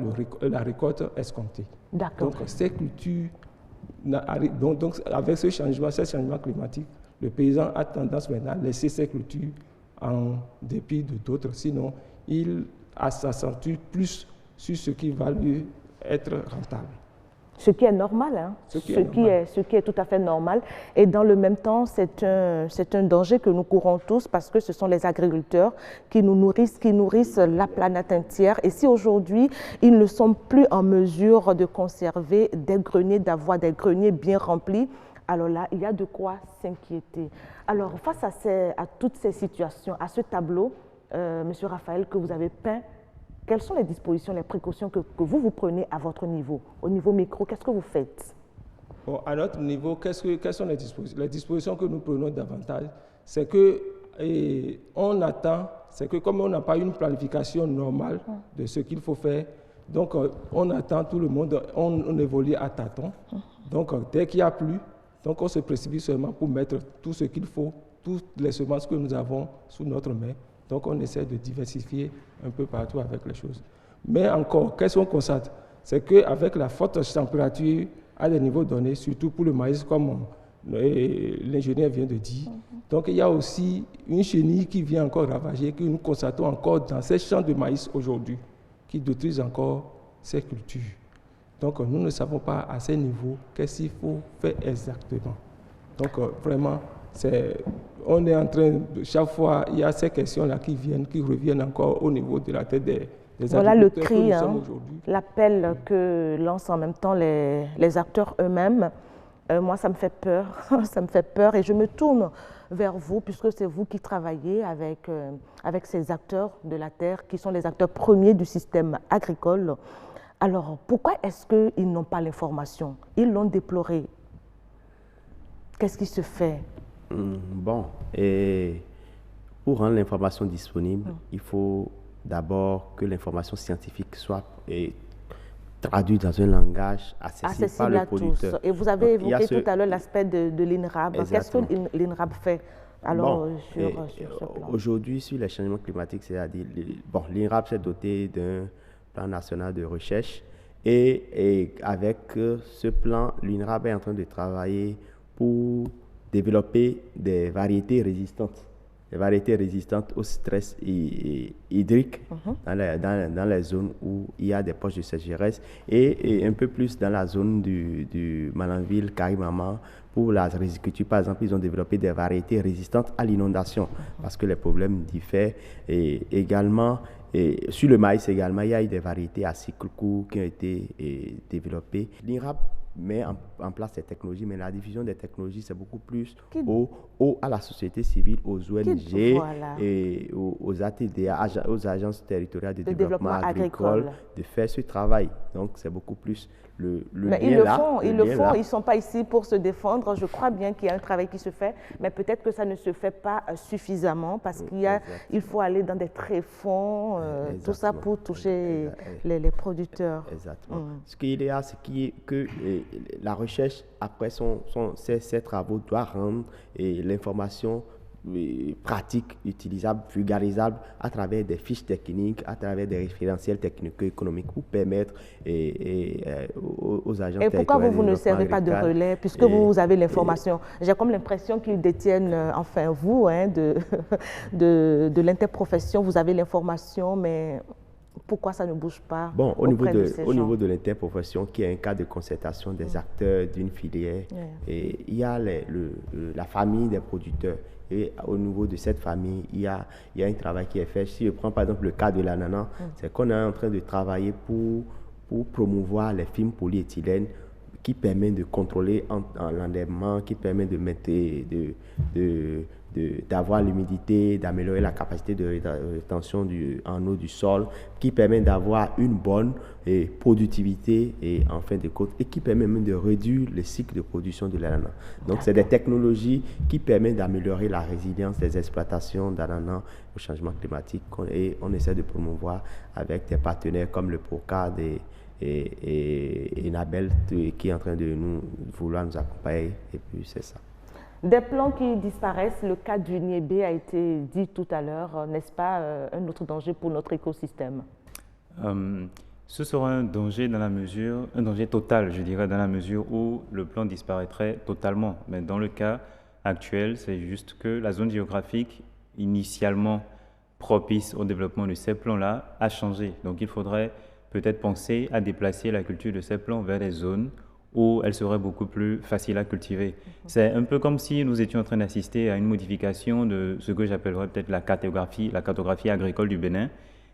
la récolte escomptée. D'accord. Donc ces cultures, donc avec ce changement climatique, le paysan a tendance maintenant à laisser ces cultures en dépit de d'autres, sinon il s'accentue plus sur ce qui va lui être rentable. Ce qui est normal, hein? Ce qui est tout à fait normal. Et dans le même temps, c'est un danger que nous courons tous parce que ce sont les agriculteurs qui nous nourrissent, qui nourrissent la planète entière. Et si aujourd'hui, ils ne sont plus en mesure de conserver des greniers, d'avoir des greniers bien remplis, alors là, il y a de quoi s'inquiéter. Alors, face à toutes ces situations, à ce tableau, Monsieur Raphaël, que vous avez peint, quelles sont les dispositions, les précautions que vous prenez à votre niveau? Au niveau micro, qu'est-ce que vous faites? Bon, à notre niveau, quelles sont les dispositions? Les dispositions que nous prenons davantage, c'est que on attend, c'est que comme on n'a pas une planification normale de ce qu'il faut faire, donc on attend tout le monde, on évolue à tâtons. Donc dès qu'il n'y a plus, donc on se précipite seulement pour mettre tout ce qu'il faut, toutes les semences que nous avons sous notre main. Donc, on essaie de diversifier un peu partout avec les choses. Mais encore, qu'est-ce qu'on constate? C'est qu'avec la forte température à des niveaux donnés, surtout pour le maïs, comme l'ingénieur vient de dire, donc il y a aussi une chenille qui vient encore ravager, que nous constatons encore dans ces champs de maïs aujourd'hui, qui détruisent encore ces cultures. Donc, nous ne savons pas à ces niveaux qu'est-ce qu'il faut faire exactement. Donc, vraiment, on est en train, chaque fois, il y a ces questions-là qui reviennent encore au niveau de la tête des voilà le agriculteurs cri, que nous sommes aujourd'hui. l'appel que lancent en même temps les acteurs eux-mêmes. Moi, ça me fait peur, ça me fait peur et je me tourne vers vous, puisque c'est vous qui travaillez avec, avec ces acteurs de la terre, qui sont les acteurs premiers du système agricole. Alors, pourquoi est-ce qu'ils n'ont pas l'information? Ils l'ont déploré. Qu'est-ce qui se fait? Bon, et pour rendre l'information disponible, il faut d'abord que l'information scientifique soit traduite dans un langage accessible par le producteur. Tous. Et vous avez évoqué tout à l'heure l'aspect de l'INRAB. Qu'est-ce que l'INRAB fait alors sur ce plan? Aujourd'hui, sur les changements climatiques, c'est-à-dire, l'INRAB s'est doté d'un plan national de recherche et avec ce plan, l'INRAB est en train de travailler pour développer des variétés résistantes. Des variétés résistantes au stress hydrique dans les zones où il y a des poches de sécheresse et un peu plus dans la zone du Malanville, Carimama. Pour la riziculture, par exemple, ils ont développé des variétés résistantes à l'inondation parce que les problèmes diffèrent. Et également, sur le maïs également, il y a eu des variétés à cycle court qui ont été développées. L'INRAB met en place ces technologies, mais la diffusion des technologies, c'est beaucoup plus à la société civile, aux ONG et aux ATDA, aux agences territoriales de développement agricole, de faire ce travail. Donc, c'est beaucoup plus mais ils le font, ils ne sont pas ici pour se défendre. Je crois bien qu'il y a un travail qui se fait, mais peut-être que ça ne se fait pas suffisamment parce qu'il faut aller dans des tréfonds, tout ça pour toucher les producteurs. Exactement. Ce qu'il y a, c'est que la recherche, après ses travaux, doit rendre l'information pratique, utilisable, vulgarisable à travers des fiches techniques, à travers des référentiels technico-économiques pour permettre aux agents. Et pourquoi vous ne servez pas de relais puisque vous avez l'information? J'ai comme l'impression qu'ils détiennent, enfin vous, de l'interprofession, vous avez l'information, mais pourquoi ça ne bouge pas? Bon, au niveau de l'interprofession, qui est un cas de concertation des acteurs d'une filière, et il y a la famille des producteurs. Et au niveau de cette famille, il y a un travail qui est fait. Si je prends par exemple le cas de l'ananas, c'est qu'on est en train de travailler pour promouvoir les films polyéthylènes qui permettent de contrôler l'endèvement, qui permettent de mettre d'avoir l'humidité, d'améliorer la capacité de rétention en eau du sol, qui permet d'avoir une bonne productivité en fin de compte et qui permet même de réduire le cycle de production de l'ananas. Donc, c'est des technologies qui permettent d'améliorer la résilience des exploitations d'ananas au changement climatique et on essaie de promouvoir avec des partenaires comme le PROCAD et Nabel qui est en train de vouloir nous accompagner et puis c'est ça. Des plants qui disparaissent, le cas du niébé a été dit tout à l'heure, n'est-ce pas un autre danger pour notre écosystème? Ce sera un danger un danger total, je dirais, dans la mesure où le plant disparaîtrait totalement. Mais dans le cas actuel, c'est juste que la zone géographique initialement propice au développement de ces plants-là a changé. Donc il faudrait peut-être penser à déplacer la culture de ces plants vers des zones où elle serait beaucoup plus facile à cultiver. C'est un peu comme si nous étions en train d'assister à une modification de ce que j'appellerais peut-être la cartographie agricole du Bénin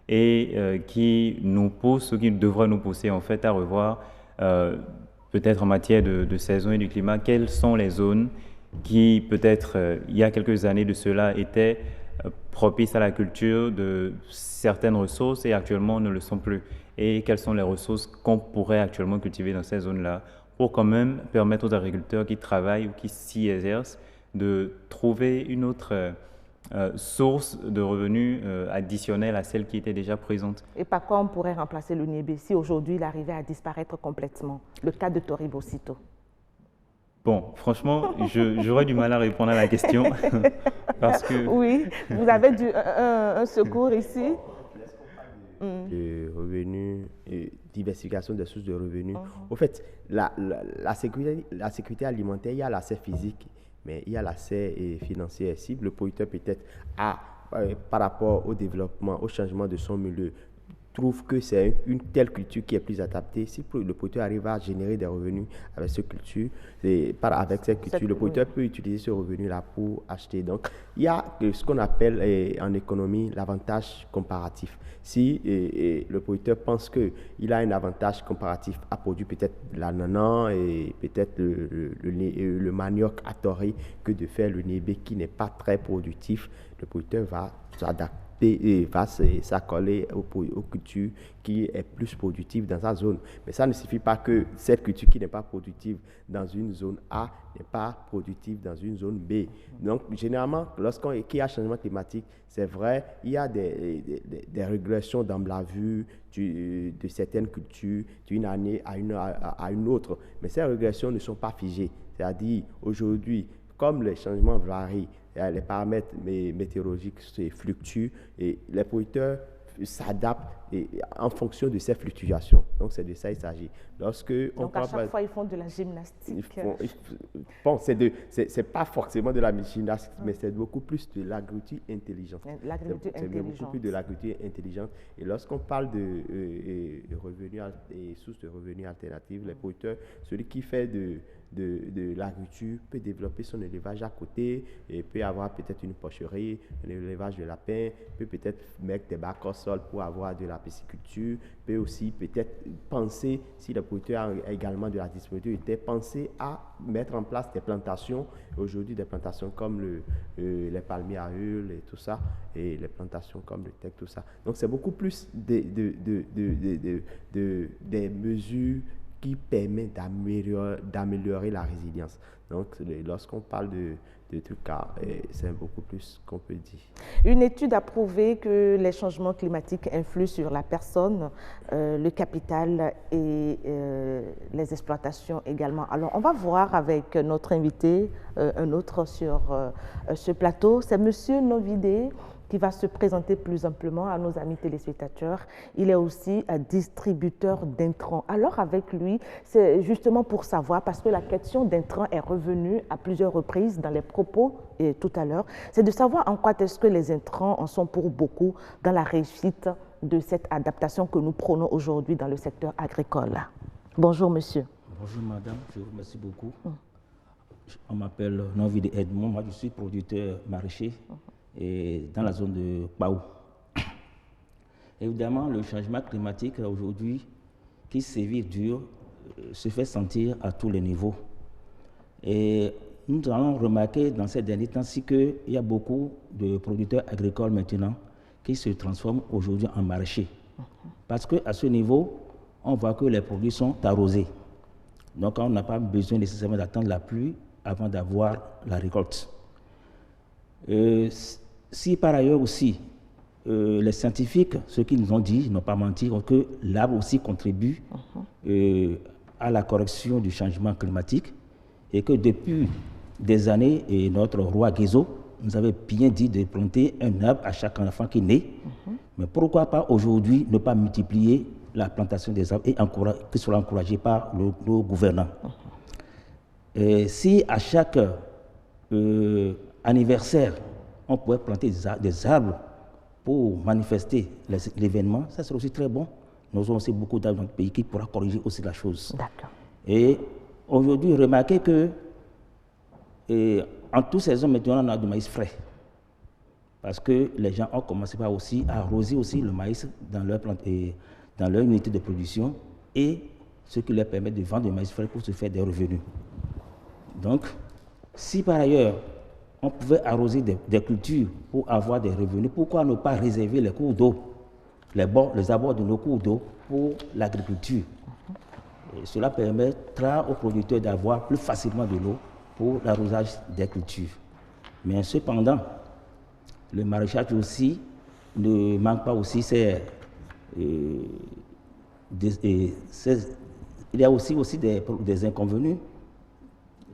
et qui devrait nous pousser en fait à revoir peut-être en matière de saison et du climat, quelles sont les zones qui peut-être il y a quelques années de cela étaient propices à la culture de certaines ressources et actuellement ne le sont plus. Et quelles sont les ressources qu'on pourrait actuellement cultiver dans ces zones-là pour quand même permettre aux agriculteurs qui travaillent ou qui s'y exercent de trouver une autre source de revenus additionnelle à celle qui était déjà présente. Et par quoi on pourrait remplacer le niébé si aujourd'hui il arrivait à disparaître complètement? Le cas de Toribocito. Bon, franchement, j'aurais du mal à répondre à la question parce que... Oui, vous avez un secours ici. De revenus, diversification des sources de revenus. Au fait, la sécurité alimentaire, il y a l'accès physique, mais il y a l'accès financier. Si le producteur peut-être a, par rapport au développement, au changement de son milieu, trouve que c'est une telle culture qui est plus adaptée, si le producteur arrive à générer des revenus avec cette culture, avec cette culture, le producteur peut utiliser ce revenu-là pour acheter. Donc, il y a ce qu'on appelle en économie l'avantage comparatif. Si le producteur pense qu'il a un avantage comparatif à produire peut-être l'ananas et peut-être le manioc à torrer que de faire le nébé qui n'est pas très productif, le producteur va s'adapter et va s'accoler aux cultures qui est plus productive dans sa zone. Mais ça ne signifie pas que cette culture qui n'est pas productive dans une zone A n'est pas productive dans une zone B. Donc, généralement, qu'il y a changement climatique, c'est vrai, il y a des régressions dans la vue de certaines cultures d'une année à une autre. Mais ces régressions ne sont pas figées. C'est-à-dire, aujourd'hui, comme les changements varient, les paramètres météorologiques fluctuent et les producteurs s'adaptent en fonction de ces fluctuations. Donc, c'est de ça qu'il s'agit. Donc, à chaque fois, ils font de la gymnastique. Bon, c'est pas forcément de la gymnastique, mais c'est beaucoup plus de l'agriculture intelligente. C'est beaucoup plus de l'agriculture intelligente. Et lorsqu'on parle de revenus et sources de revenus alternatives, les producteurs, celui qui fait de l'agriculture peut développer son élevage à côté, et peut avoir peut-être une porcherie, un élevage de lapins, peut peut-être mettre des bacs au sol pour avoir de la pisciculture, peut aussi peut-être penser, si le producteur a également de la disponibilité, penser à mettre en place des plantations, aujourd'hui des plantations comme les palmiers à huile et tout ça, et les plantations comme le teck, tout ça. Donc c'est beaucoup plus des mesures qui permet d'améliorer la résilience. Donc, lorsqu'on parle de trucs cas, c'est beaucoup plus qu'on peut dire. Une étude a prouvé que les changements climatiques influent sur la personne, le capital et les exploitations également. Alors, on va voir avec notre invité, un autre sur ce plateau, c'est Monsieur Novidé, qui va se présenter plus amplement à nos amis téléspectateurs. Il est aussi distributeur d'intrants. Alors avec lui, c'est justement pour savoir, parce que la question d'intrants est revenue à plusieurs reprises dans les propos et tout à l'heure, c'est de savoir en quoi est-ce que les intrants en sont pour beaucoup dans la réussite de cette adaptation que nous prônons aujourd'hui dans le secteur agricole. Bonjour monsieur. Bonjour madame, je vous remercie beaucoup. On m'appelle Novidé Edmond, moi je suis producteur maraîcher. Et dans la zone de Paou. Évidemment, le changement climatique aujourd'hui, qui sévit dur, se fait sentir à tous les niveaux. Et nous allons remarquer dans ces derniers temps-ci qu'il y a beaucoup de producteurs agricoles maintenant qui se transforment aujourd'hui en maraîchers. Parce qu'à ce niveau, on voit que les produits sont arrosés. Donc on n'a pas besoin nécessairement d'attendre la pluie avant d'avoir la récolte. Si par ailleurs aussi, les scientifiques, ceux qui nous ont dit, n'ont pas menti, que l'arbre aussi contribue à la correction du changement climatique et que depuis des années, notre roi Guézo nous avait bien dit de planter un arbre à chaque enfant qui naît. Mais pourquoi pas aujourd'hui ne pas multiplier la plantation des arbres et que ce soit encouragé par nos gouvernants. Si à chaque anniversaire, on pourrait planter des arbres pour manifester l'événement, ça serait aussi très bon. Nous avons aussi beaucoup d'arbres dans le pays qui pourra corriger aussi la chose. D'accord. Et aujourd'hui, remarquez que en toutes saisons, maintenant, on a du maïs frais. Parce que les gens ont commencé par aussi à arroser aussi le maïs dans leur unité de production et ce qui leur permet de vendre du maïs frais pour se faire des revenus. Donc, si par ailleurs, on pouvait arroser des cultures pour avoir des revenus, pourquoi ne pas réserver les cours d'eau, les abords de nos cours d'eau pour l'agriculture? Et cela permettra aux producteurs d'avoir plus facilement de l'eau pour l'arrosage des cultures. Mais cependant, le maraîchage aussi ne manque pas aussi il y a aussi des inconvénients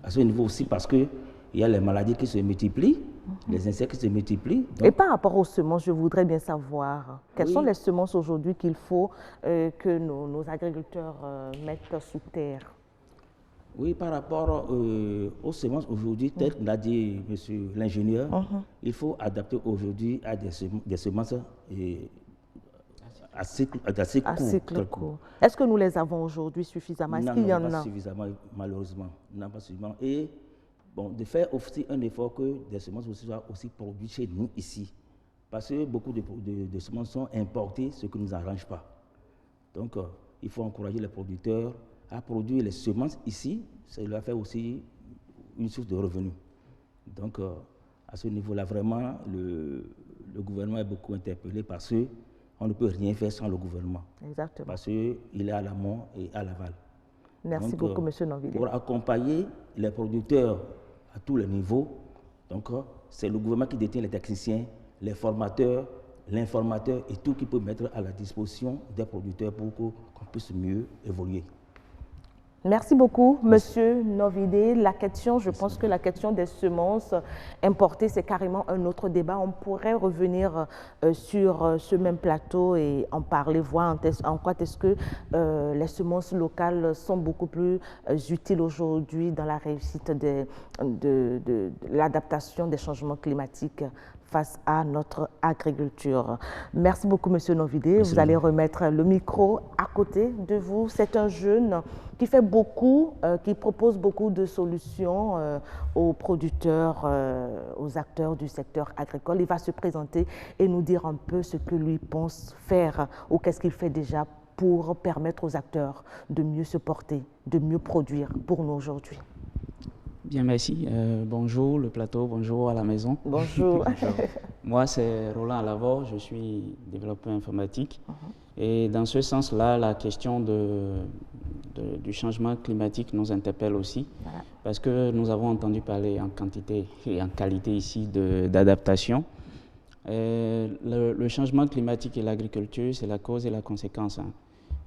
à ce niveau aussi parce que il y a les maladies qui se multiplient, les insectes qui se multiplient. Donc... Et par rapport aux semences, je voudrais bien savoir, quelles sont les semences aujourd'hui qu'il faut que nos agriculteurs mettent sous terre? Oui, par rapport aux semences aujourd'hui, tel que l'a dit monsieur l'ingénieur, il faut adapter aujourd'hui à des semences assez court. Est-ce que nous les avons aujourd'hui suffisamment? Est-ce qu'il y en a? Pas suffisamment, malheureusement. Non, pas suffisamment. Et bon, de faire aussi un effort que des semences soient aussi produites chez nous ici. Parce que beaucoup de semences sont importées, ce qui ne nous arrange pas. Donc, il faut encourager les producteurs à produire les semences ici. Ça leur fait aussi une source de revenus. Donc, à ce niveau-là, vraiment, le gouvernement est beaucoup interpellé parce qu'on ne peut rien faire sans le gouvernement. Exactement. Parce qu'il est à l'amont et à l'aval. Merci beaucoup, M. Nonvilliers. Pour accompagner les producteurs à tous les niveaux, donc c'est le gouvernement qui détient les techniciens, les formateurs, l'informateur et tout qui peut mettre à la disposition des producteurs pour qu'on puisse mieux évoluer. Merci beaucoup, Monsieur Nonvilliers. La question, je pense que la question des semences importées, c'est carrément un autre débat. On pourrait revenir sur ce même plateau et en parler, voir en quoi est-ce que les semences locales sont beaucoup plus utiles aujourd'hui dans la réussite de l'adaptation des changements climatiques face à notre agriculture. Merci beaucoup, Monsieur Nonvilliers. Vous allez remettre le micro à côté de vous. C'est un jeune qui fait beaucoup, qui propose beaucoup de solutions aux producteurs, aux acteurs du secteur agricole. Il va se présenter et nous dire un peu ce que lui pense faire ou qu'est-ce qu'il fait déjà pour permettre aux acteurs de mieux se porter, de mieux produire pour nous aujourd'hui. Bien, merci. Bonjour le plateau, bonjour à la maison. Bonjour. Moi, c'est Roland Alavor, je suis développeur informatique. Et dans ce sens-là, la question du changement climatique nous interpelle aussi, parce que nous avons entendu parler en quantité et en qualité ici d'adaptation. Le changement climatique et l'agriculture, c'est la cause et la conséquence.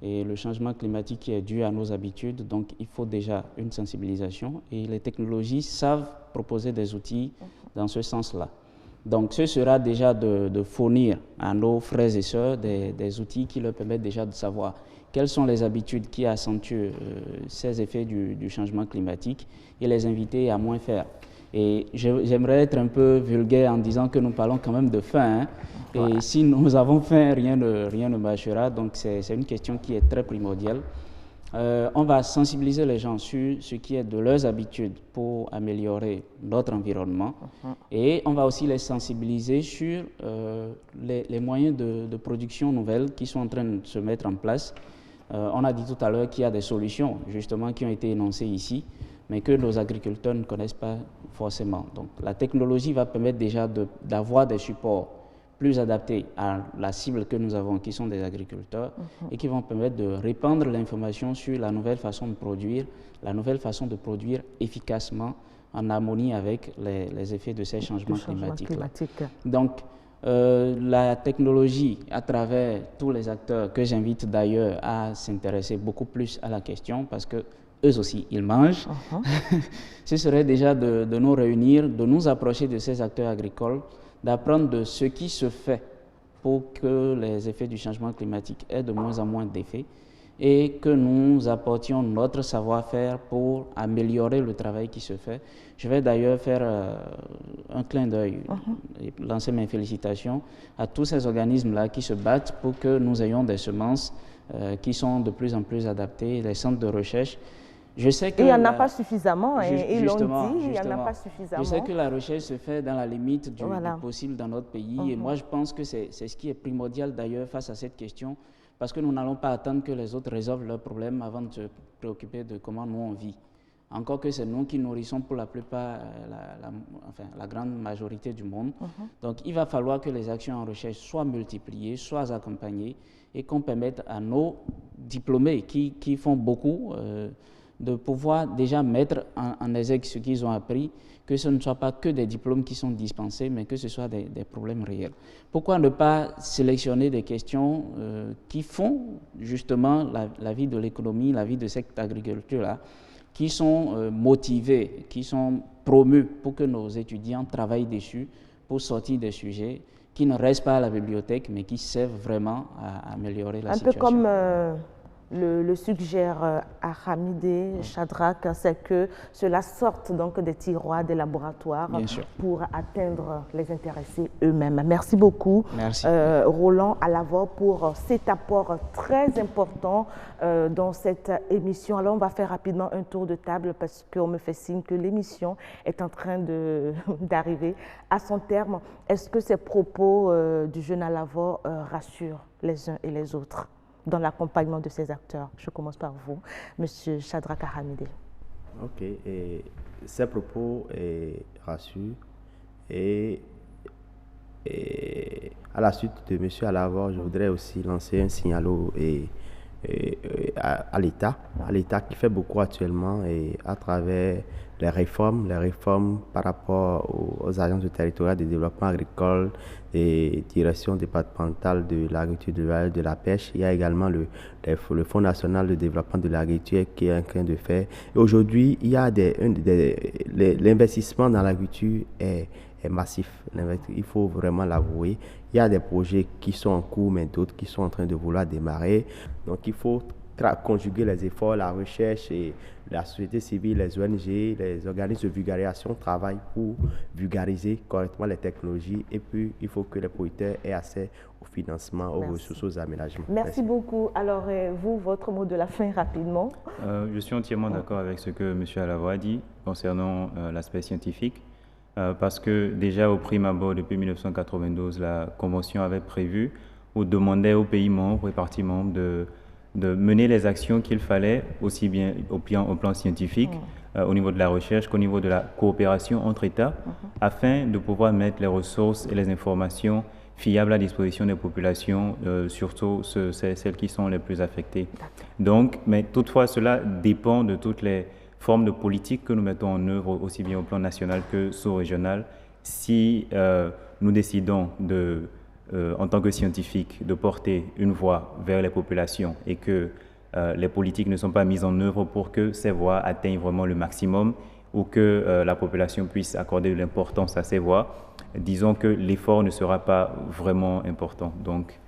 Et le changement climatique est dû à nos habitudes, donc il faut déjà une sensibilisation et les technologies savent proposer des outils dans ce sens-là. Donc ce sera déjà de fournir à nos frères et sœurs des outils qui leur permettent déjà de savoir quelles sont les habitudes qui accentuent ces effets du changement climatique et les inviter à moins faire. Et j'aimerais être un peu vulgaire en disant que nous parlons quand même de faim. Et si nous avons faim, rien ne marchera. Donc c'est une question qui est très primordiale. On va sensibiliser les gens sur ce qui est de leurs habitudes pour améliorer notre environnement. Et on va aussi les sensibiliser sur les moyens de production nouvelles qui sont en train de se mettre en place. On a dit tout à l'heure qu'il y a des solutions justement qui ont été énoncées ici, mais que nos agriculteurs ne connaissent pas forcément. Donc la technologie va permettre déjà d'avoir des supports plus adaptés à la cible que nous avons, qui sont des agriculteurs, et qui vont permettre de répandre l'information sur la nouvelle façon de produire, efficacement en harmonie avec les effets de ces changements climatiques. Donc la technologie, à travers tous les acteurs que j'invite d'ailleurs à s'intéresser beaucoup plus à la question, parce que eux aussi, ils mangent. Ce serait déjà de nous réunir, de nous approcher de ces acteurs agricoles, d'apprendre de ce qui se fait pour que les effets du changement climatique aient de moins en moins d'effets et que nous apportions notre savoir-faire pour améliorer le travail qui se fait. Je vais d'ailleurs faire un clin d'œil et lancer mes félicitations à tous ces organismes-là qui se battent pour que nous ayons des semences qui sont de plus en plus adaptées, des centres de recherche. Je sais que il n'y en a pas suffisamment, ils l'ont dit, il n'y en a pas suffisamment. Je sais que la recherche se fait dans la limite du possible dans notre pays et moi je pense que c'est ce qui est primordial d'ailleurs face à cette question, parce que nous n'allons pas attendre que les autres résolvent leurs problèmes avant de se préoccuper de comment nous on vit. Encore que c'est nous qui nourrissons pour la plupart, la grande majorité du monde. Donc il va falloir que les actions en recherche soient multipliées, soient accompagnées et qu'on permette à nos diplômés qui font beaucoup de pouvoir déjà mettre en exergue ce qu'ils ont appris, que ce ne soit pas que des diplômes qui sont dispensés, mais que ce soit des problèmes réels. Pourquoi ne pas sélectionner des questions qui font justement la vie de l'économie, la vie de cette agriculture-là, qui sont motivées, qui sont promues pour que nos étudiants travaillent dessus, pour sortir des sujets qui ne restent pas à la bibliothèque, mais qui servent vraiment à améliorer la situation. Un peu comme le suggère à Hamidé, Shadrach, c'est que cela sorte donc des tiroirs des laboratoires pour atteindre les intéressés eux-mêmes. Merci beaucoup, Roland Alavor, pour cet apport très important dans cette émission. Alors, on va faire rapidement un tour de table parce qu'on me fait signe que l'émission est en train d'arriver à son terme. Est-ce que ces propos du jeune Alavor rassurent les uns et les autres dans l'accompagnement de ces acteurs? Je commence par vous, Monsieur Shadrach Hamidé. Ok, et ces propos rassurent et à la suite de Monsieur Alavor, je voudrais aussi lancer un signal à l'État qui fait beaucoup actuellement et à travers les réformes par rapport aux agences territoriales de développement agricole et direction départementale de l'agriculture, de la pêche. Il y a également le Fonds national de développement de l'agriculture qui est en train de faire. Et aujourd'hui, il y a l'investissement dans l'agriculture est massif. Il faut vraiment l'avouer. Il y a des projets qui sont en cours, mais d'autres qui sont en train de vouloir démarrer. Donc, il faut conjuguer les efforts, la recherche et la société civile, les ONG, les organismes de vulgarisation travaillent pour vulgariser correctement les technologies. Et puis, il faut que les producteurs aient accès au financement, aux ressources, aux aménagements. Merci beaucoup. Alors, vous, votre mot de la fin rapidement. Je suis entièrement d'accord avec ce que M. Alavor a dit concernant l'aspect scientifique. Parce que déjà au prime abord, depuis 1992, la Convention avait prévu ou demandait aux pays membres et parties membres de mener les actions qu'il fallait, aussi bien au plan scientifique, au niveau de la recherche qu'au niveau de la coopération entre États, afin de pouvoir mettre les ressources et les informations fiables à disposition des populations, surtout celles qui sont les plus affectées. Donc, mais toutefois, cela dépend de toutes les formes de politique que nous mettons en œuvre aussi bien au plan national que sous-régional. Si nous décidons en tant que scientifiques de porter une voix vers les populations et que les politiques ne sont pas mises en œuvre pour que ces voix atteignent vraiment le maximum ou que la population puisse accorder de l'importance à ces voix, disons que l'effort ne sera pas vraiment important. Donc,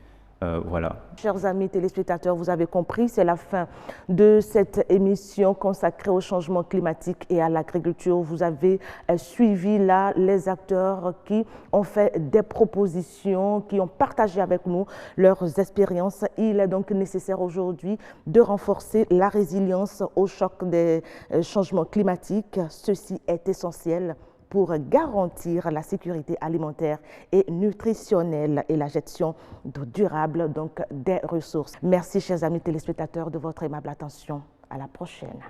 voilà. Chers amis téléspectateurs, vous avez compris, c'est la fin de cette émission consacrée au changement climatique et à l'agriculture. Vous avez suivi là les acteurs qui ont fait des propositions, qui ont partagé avec nous leurs expériences. Il est donc nécessaire aujourd'hui de renforcer la résilience au choc des changements climatiques. Ceci est essentiel pour garantir la sécurité alimentaire et nutritionnelle et la gestion durable donc, des ressources. Merci, chers amis téléspectateurs, de votre aimable attention. À la prochaine.